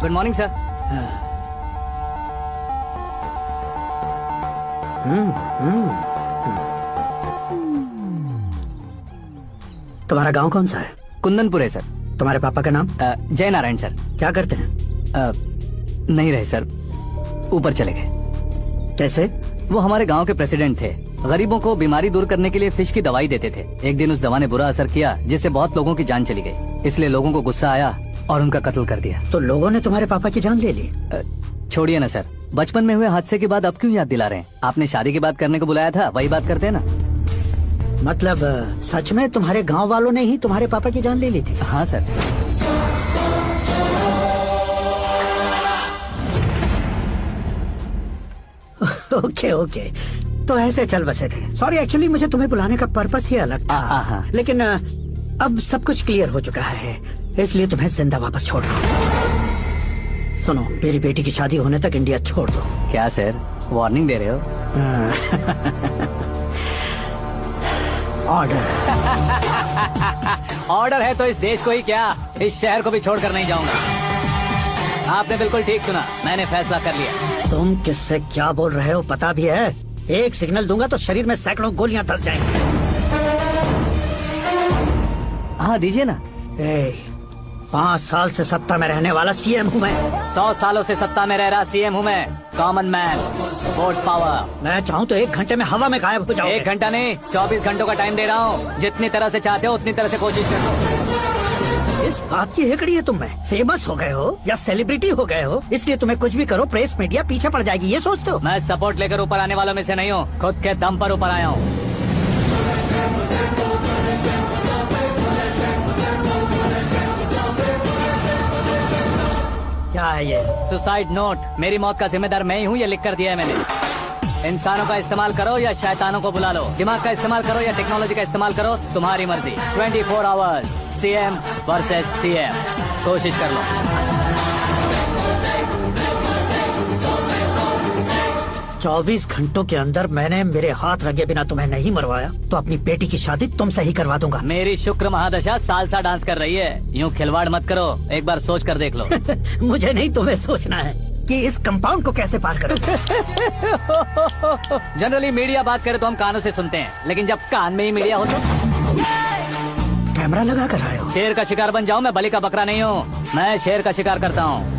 Good morning sir. तुम्हारा गांव कौन सा है? कुंदनपुर है सर। तुम्हारे पापा का नाम? जय नारायण सर। क्या करते हैं? नहीं रहे सर, ऊपर चले गए। कैसे? वो हमारे गांव के प्रेसिडेंट थे। गरीबों को बीमारी दूर करने के लिए फिश की दवाई देते थे। एक दिन उस दवा ने बुरा असर किया जिससे बहुत लोगों की जान चली गई। इसलिए लोगों को गुस्सा आया और उनका कत्ल कर दिया। तो लोगों ने तुम्हारे पापा की जान ले ली? छोड़िए ना सर, बचपन में हुए हादसे के बाद अब क्यों याद दिला रहे हैं? आपने शादी की बात करने को बुलाया था, वही बात करते हैं ना। मतलब सच में तुम्हारे गांव वालों ने ही तुम्हारे पापा की जान ले ली थी? हाँ सर। ओके ओके, तो ऐसे चल बसे थे। सॉरी, एक्चुअली मुझे तुम्हें बुलाने का पर्पस ही अलग था। लेकिन अब सब कुछ क्लियर हो चुका है, इसलिए तुम्हें जिंदा वापस छोड़ रहा हूँ। सुनो, मेरी बेटी की शादी होने तक इंडिया छोड़ दो। क्या सर, वार्निंग दे रहे हो? ऑर्डर। ऑर्डर है तो इस देश को ही क्या, इस शहर को भी छोड़कर नहीं जाऊंगा। आपने बिल्कुल ठीक सुना, मैंने फैसला कर लिया। तुम किससे क्या बोल रहे हो पता भी है? एक सिग्नल दूंगा तो शरीर में सैकड़ों गोलियां धस जाएंगी। हाँ दीजिए ना। 5 साल से सत्ता में रहने वाला सीएम हूँ मैं। 100 सालों से सत्ता में रह रहा सीएम हूँ मैं। Common man, vote power. मैं चाहूँ तो 1 घंटे में हवा में गायब हो जाऊँ। 1 घंटा नहीं, 24 घंटों का टाइम दे रहा हूँ। जितनी तरह से चाहते हो उतनी तरह से कोशिश करो। इस बात की हेकड़ी है तुम में? फेमस हो गए हो या सेलिब्रिटी हो गए हो, इसलिए तुम्हें कुछ भी करो प्रेस मीडिया पीछे पड़ जाएगी, ये सोचते हो? मैं सपोर्ट लेकर ऊपर आने वालों में से नहीं हूँ, खुद के दम पर ऊपर आया हूँ। क्या है ये? Suicide note. मेरी मौत का जिम्मेदार मैं ही हूँ, ये लिख कर दिया है मैंने। इंसानों का इस्तेमाल करो या शैतानों को बुला लो, दिमाग का इस्तेमाल करो या टेक्नोलॉजी का इस्तेमाल करो, तुम्हारी मर्जी। 24 आवर्स सीएम वर्सेस सीएम, कोशिश कर लो। 24 घंटों के अंदर मैंने मेरे हाथ रगे बिना तुम्हें नहीं मरवाया तो अपनी बेटी की शादी तुमसे ही करवा दूंगा। मेरी शुक्र महादशा सालसा डांस कर रही है, यूँ खिलवाड़ मत करो, एक बार सोच कर देख लो। मुझे नहीं, तुम्हें सोचना है कि इस कंपाउंड को कैसे पार करो। जनरली मीडिया बात करे तो हम कानों से सुनते हैं, लेकिन जब कान में ही मीडिया हो तो कैमरा लगा कर आए हो। शेर का शिकार बन जाऊं, मैं बलि का बकरा नहीं हूँ, मैं शेर का शिकार करता हूँ।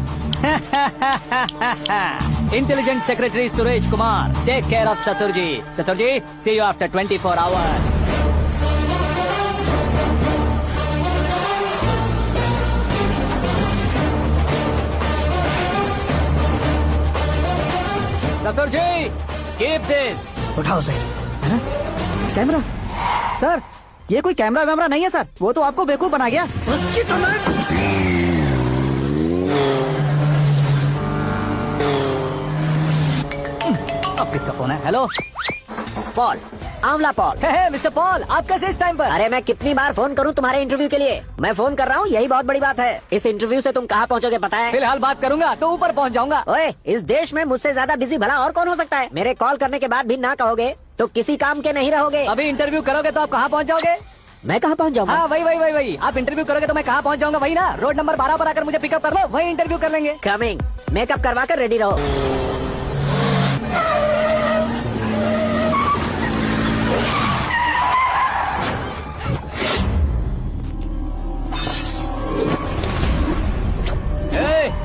Intelligent secretary Suresh Kumar, take care of ससुर जी। ससुर जी, सी यू आफ्टर 24 आवर्स। ससुर जी, कीप दिस। उठाओ सही। कैमरा? सर, ये कोई कैमरा वैमरा नहीं है सर, वो तो आपको बेवकूफ बना गया। उसकी तो मैं... अब किसका फोन है? हेलो पॉल, आंवला पॉल। मिस्टर पॉल, आप कैसे इस टाइम पर? अरे मैं कितनी बार फोन करूं तुम्हारे इंटरव्यू के लिए? मैं फोन कर रहा हूं, यही बहुत बड़ी बात है। इस इंटरव्यू से तुम कहां पहुंचोगे पता है? फिलहाल बात करूंगा तो ऊपर पहुंच जाऊंगा। ओए, इस देश में मुझसे ज्यादा बिजी भला और कौन हो सकता है? मेरे कॉल करने के बाद भी ना कहोगे तो किसी काम के नहीं रहोगे। अभी इंटरव्यू करोगे तो आप कहाँ पहुँच जाओगे? मैं कहाँ पहुँच जाऊंगा? हाँ वही। आप इंटरव्यू करोगे तो मैं कहाँ पहुँच जाऊंगा? वही ना, रोड नंबर 12 पर आकर मुझे पिकअप कर लो, वही इंटरव्यू कर लेंगे। कमिंग। मेकअप करवा कर रेडी रहो।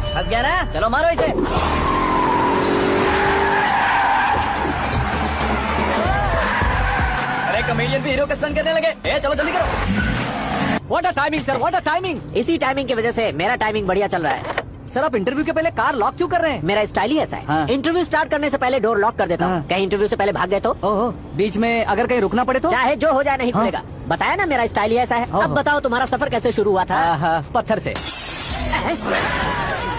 फंस गया ना, चलो मारो इसे। अरे कमेडियन भी हीरो का स्टंट करने लगे। चलो जल्दी करो। What a timing sir, what a timing. इसी टाइमिंग की वजह से मेरा टाइमिंग बढ़िया चल रहा है। सर आप इंटरव्यू के पहले कार लॉक क्यों कर रहे हैं? मेरा स्टाइल ही ऐसा है। हाँ। इंटरव्यू स्टार्ट करने से पहले डोर लॉक कर देता हूँ। हाँ। कहीं इंटरव्यू से पहले भाग गए तो? ओहो, बीच में अगर कहीं रुकना पड़े तो? चाहे जो हो जाए नहीं हाँ। खुलेगा। बताया ना मेरा स्टाइल ही ऐसा है। ओहो। अब बताओ तुम्हारा सफर कैसे शुरू हुआ था? पत्थर से।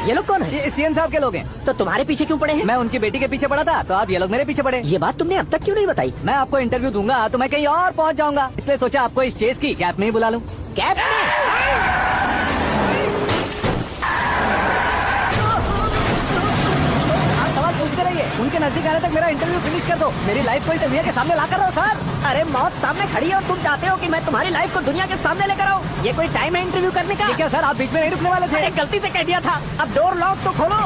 ये लोग कौन है? ये सीएम साहब के लोग हैं। तो तुम्हारे पीछे क्यों पड़े हैं? मैं उनकी बेटी के पीछे पड़ा था तो आप ये लोग मेरे पीछे पड़े। ये बात तुमने अब तक क्यों नहीं बताई? मैं आपको इंटरव्यू दूंगा तो मैं कहीं और पहुंच जाऊंगा, इसलिए सोचा आपको इस चेस की कैप में ही बुला लूं। कैब में? आप सवाल पूछते रहिए, उनके नजदीक आने तक मेरा इंटरव्यू फिनिश कर दो। मेरी लाइफ को इस दुनिया के सामने ला कर रहो सर। अरे मौत सामने खड़ी है और तुम चाहते हो कि मैं तुम्हारी लाइफ को दुनिया के सामने लेकर आऊं? ये कोई टाइम है इंटरव्यू करने का? ये क्या सर, आप बीच में नहीं रुकने वाले थे? अरे गलती से कह दिया था, अब डोर लॉक तो खोलो।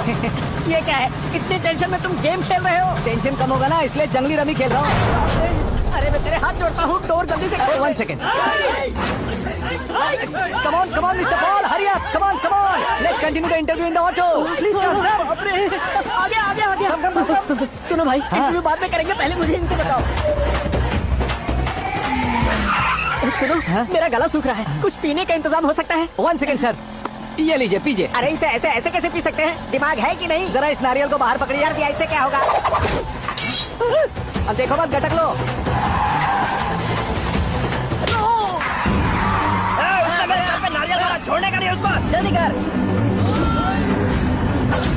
ये क्या है, इतनी टेंशन में तुम गेम खेल रहे हो? टेंशन कम होगा ना, इसलिए जंगली रमी खेल रहा हूँ। अरे मैं तेरे हाथ जोड़ता हूँ, डोर जल्दी से खोलो। 1 second. Come on, Mr. Paul, hurry up. Come on. Let's continue the interview in the auto. Please come. आ गया। सुनो भाई, इंटरव्यू बाद में करेंगे, पहले मुझे इनसे बताओ। सुनो, मेरा गला सूख रहा है, कुछ पीने का इंतजाम हो सकता है? 1 सेकेंड सर, ये लीजिए पीजिए। अरे इसे ऐसे कैसे पी सकते हैं? दिमाग है कि नहीं? जरा इस नारियल को बाहर पकड़िए। यार ऐसे क्या होगा? अब देखो मत गटक लो। छोड़ने का नहीं उसको, जल्दी कर।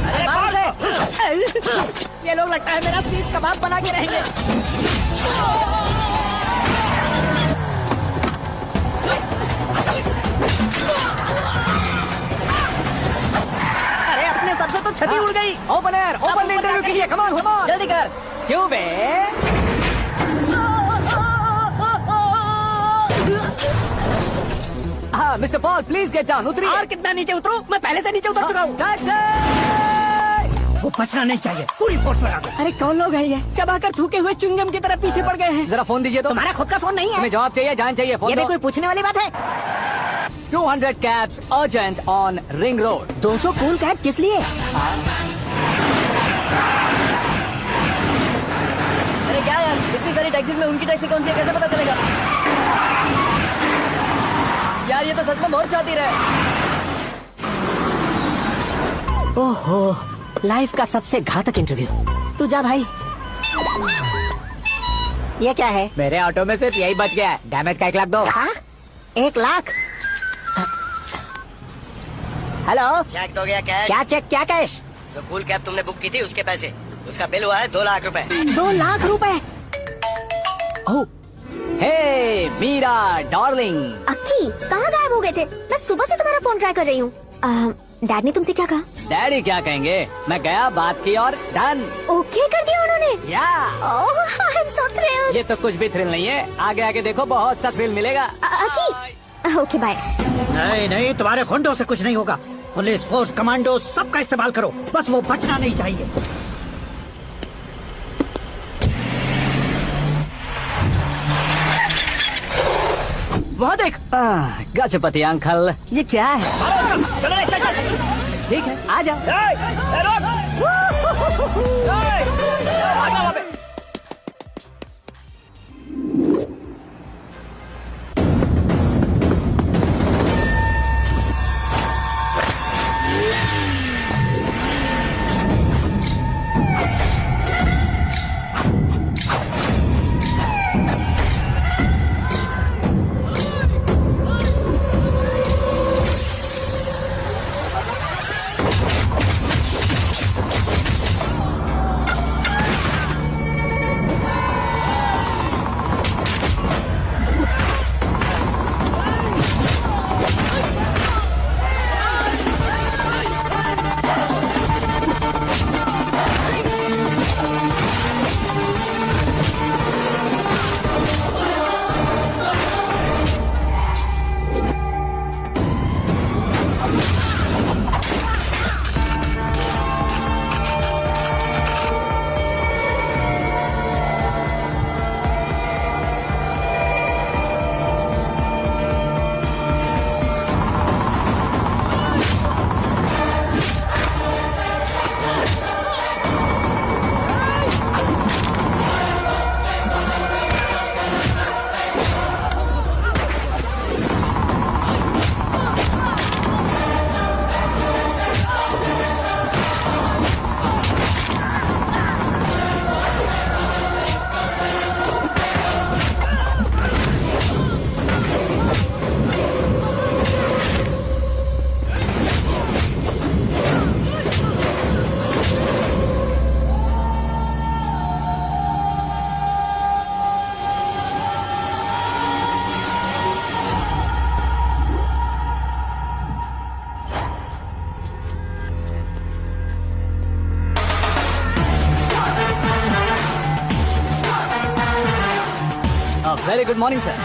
अरे बाहर से। ये लोग लगता है मेरा सीख कबाब बना के रहेंगे। अरे अपने सर से तो छती उड़ गई। ओपन इंटरव्यू के लिए। कम ऑन जल्दी कर। क्यों बे? हाँ mister Paul, please get down. उतरिए। और कितना नीचे उतरूं? मैं पहले से नीचे उतर चुका हूँ। वो बचना नहीं चाहिए, पूरी फोर्स लगा दो। अरे कौन लोग हैं ये? चबाकर थूके हुए च्युइंगम की तरह पीछे पड़ गए हैं। जरा फोन दीजिए तो। तुम्हारा खुद का फोन नहीं है? हमें जवाब चाहिए, जान चाहिए। फोन ये भी दो। कोई पूछने वाली बात है? 200 cabs urgent on Ring Road. 200 cool cab किस लिए? अरे क्या यार, इतनी सारी टैक्सीज में उनकी टैक्सी कौन सी है, कैसे पता चलेगा? यार ये तो सच में बहुत शातिर है। ओहो, लाइफ का सबसे घातक इंटरव्यू। तू जा भाई। ये क्या है? मेरे ऑटो में सिर्फ यही बच गया है। डैमेज का 1 लाख दो। हाँ? 1 लाख? हेलो, चेक तो गया कैश। क्या चेक, क्या कैश? जो कूल कैब तुमने बुक की थी उसके पैसे, उसका बिल हुआ है 2 लाख रुपए। 2 लाख रुपए? ओह, हे मीरा डार्लिंग। अक्की, कहाँ गायब हो गए थे? मैं सुबह से तुम्हारा फोन ट्राई कर रही हूँ। डैड ने तुमसे क्या कहा? डैडी क्या कहेंगे, मैं गया, बात की और डन। ओके कर दिया उन्होंने? या आई एम सो थ्रिल्ड। ये तो कुछ भी थ्रिल नहीं है, आगे आगे देखो बहुत सा थ्रिल मिलेगा। अक्की, ओके बाय। नहीं, तुम्हारे गुंडों से कुछ नहीं होगा। पुलिस फोर्स, कमांडो, सबका इस्तेमाल करो, बस वो बचना नहीं चाहिए। वहाँ देख। गजपति अंकल, ये क्या है? ठीक है, आ जाओ। Very good morning sir.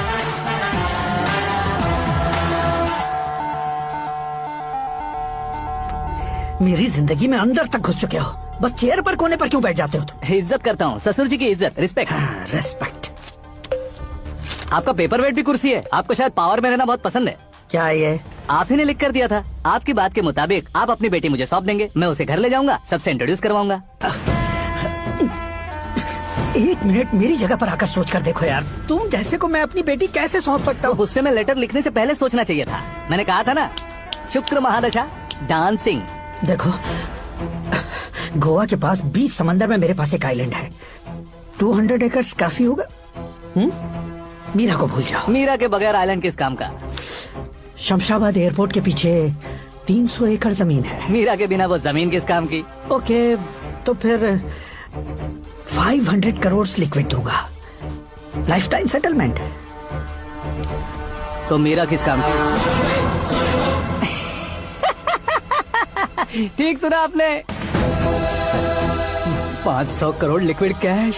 मेरी जिंदगी में अंदर तक घुस चुके हो, बस चेयर पर कोने पर क्यों बैठ जाते हो तुम? इज्जत करता हूँ, ससुर जी की इज्जत, रिस्पेक्ट। रेस्पेक्ट। आपका पेपर वेट भी कुर्सी है। आपको शायद पावर में रहना बहुत पसंद है। क्या ये? आप ही ने लिख कर दिया था। आपकी बात के मुताबिक आप अपनी बेटी मुझे सौंप देंगे, मैं उसे घर ले जाऊंगा, सबसे इंट्रोड्यूस करवाऊंगा। एक मिनट मेरी जगह पर आकर सोच कर देखो यार, तुम जैसे को मैं अपनी बेटी कैसे सौंप सकता तो हूँ? गुस्से में लेटर लिखने से पहले सोचना चाहिए था। मैंने कहा था ना, शुक्र महादशा डांसिंग। देखो, गोवा के पास बीच समंदर में मेरे पास एक आइलैंड है। 200 एकर्स काफी होगा। मीरा को भूल जाओ। मीरा के बगैर आइलैंड किस काम का? शमशाबाद एयरपोर्ट के पीछे 300 एकड़ जमीन है। मीरा के बिना वो जमीन किस काम की? ओके, तो फिर 500 करोड़ लिक्विड दूंगा, लाइफ टाइम सेटलमेंट। तो मीरा किस काम की? ठीक सुना आपने, 500 करोड़ लिक्विड कैश।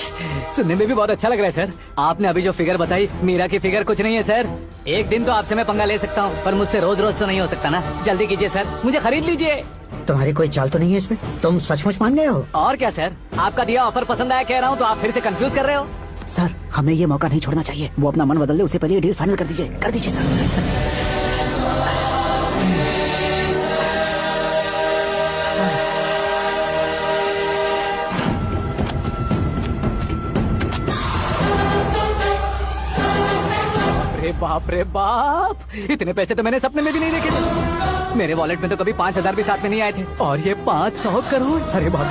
सुनने में भी बहुत अच्छा लग रहा है सर। आपने अभी जो फिगर बताई, मीरा की फिगर कुछ नहीं है सर। एक दिन तो आपसे मैं पंगा ले सकता हूँ, पर मुझसे रोज रोज तो नहीं हो सकता ना। जल्दी कीजिए सर, मुझे खरीद लीजिए। तुम्हारी कोई चाल तो नहीं है इसमें? तुम सचमुच मान गए हो? और क्या सर, आपका दिया ऑफर पसंद आया कह रहा हूँ, तो आप फिर से कंफ्यूज कर रहे हो। सर, हमें ये मौका नहीं छोड़ना चाहिए। वो अपना मन बदल ले, उससे पहले डील फाइनल कर दीजिए। कर दीजिए सर। अरे बाप रे बाप, इतने पैसे तो मैंने सपने में भी नहीं देखे थे। मेरे वॉलेट में तो कभी 5,000 भी साथ में नहीं आए थे, और ये 500 करोड़। अरे बाप।